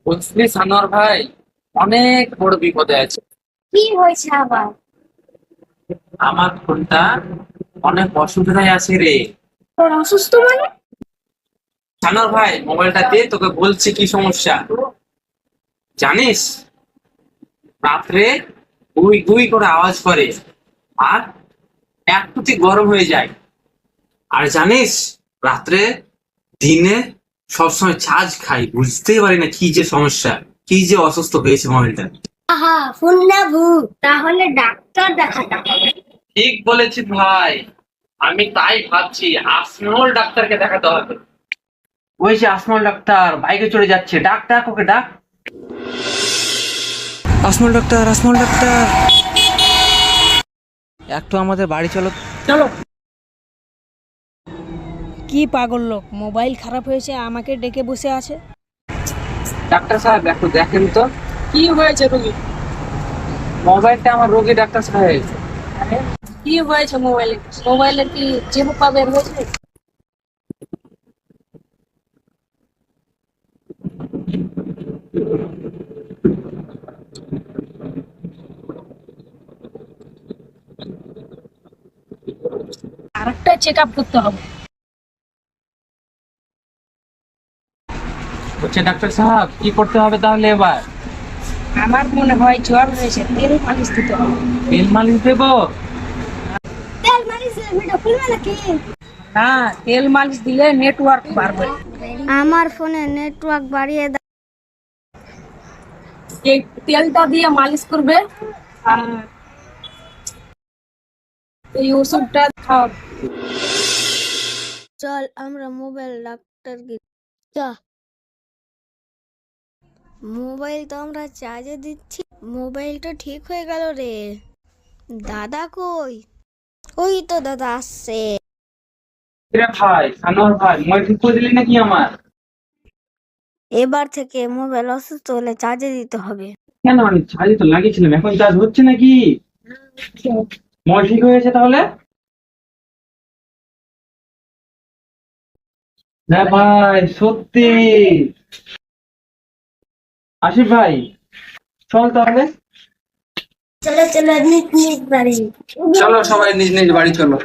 বুঝলি সানোয়ার ভাই, অনেক বড় বিপদে আছে। কি হয়েছে আবার? আমার ফোনটা অনেক অসুবিধায় আছে রে। তোর অসুস্থ মানে? সানোয়ার ভাই, মোবাইলটা দে, তোকে বলছি কি সমস্যা। জানিস, রাত্রে গুই গুই করে আওয়াজ করে, আর একটুতে গরম হয়ে যায়। আর জানিস, রাত্রে দিনে সবসময় চার্জ খাই, বুঝতেই পারি না কি যে সমস্যা, কি যে অসুস্থ হয়েছে মোবাইলটা। আহা, ফোন না ভূত, তাহলে ডাক্তার দেখাতে হবে। ঠিক বলেছিস ভাই, আমি তাই ভাবছি আসমল ডাক্তারকে দেখাতে হবে। ওই যে আসমল ডাক্তার বাইকে চড়ে যাচ্ছে, ডাক ডাক ওকে ডাক। আসমল ডাক্তার, আসমল ডাক্তার, একটু আমাদের বাড়ি চলো। চলো। কি পাগল লোক, মোবাইল খারাপ হয়েছে আমাকে ডেকে বসে আছে। ডাক্তার সাহেব, একটু দেখেন তো কি হয়েছে রোগী? মোবাইলটা আমার রোগী। ডাক্তার সাহেব, কি হয়েছে মোবাইলে? মোবাইলে কি চিরুপা বের হয়েছে? আরেকটা চেক আপ করতে হবে। বলছে ডাক্তার সাহেব, কি করতে হবে তাহলে এবার? আমার মনে হয় জ্বর হয়েছে, তেল মালিশ দিতে হবে। তেল মালিশ দেবো? তেল মালিশ ভিডিও খুলবে নাকি? না, তেল মালিশ দিলে নেটওয়ার্ক বাড়বে। আমার ফোনে নেটওয়ার্ক বাড়িয়ে দাও। এই তেলটা দিয়ে মালিশ করবে, আর এই ওষুধটা খাও। চল আমরা মোবাইল ডাক্তার চ। মোবাইল তো আমরা চার্জে দিচ্ছি, মোবাইলটা ঠিক হয়ে গেল রে। দাদা কই? ওই তো দাদা আসছে। রে ভাই, সানোয়ার ভাই, মোবাইল ঠিক করে দিলি নাকি আমার? এবার থেকে মোবাইল অসুস্থ হলে চার্জে দিতে হবে। কেন, আমি চার্জে তো লাগিয়েছিলাম, এখন চার্জ হচ্ছে নাকি? মোবাইল ঠিক হয়েছে তাহলে? হ্যাঁ ভাই, সত্যি। আশিফ ভাই, চল তাহলে। চলো চলো, নিজ নিজ বাড়ি। চলো সবাই নিজ নিজ বাড়ি চলো।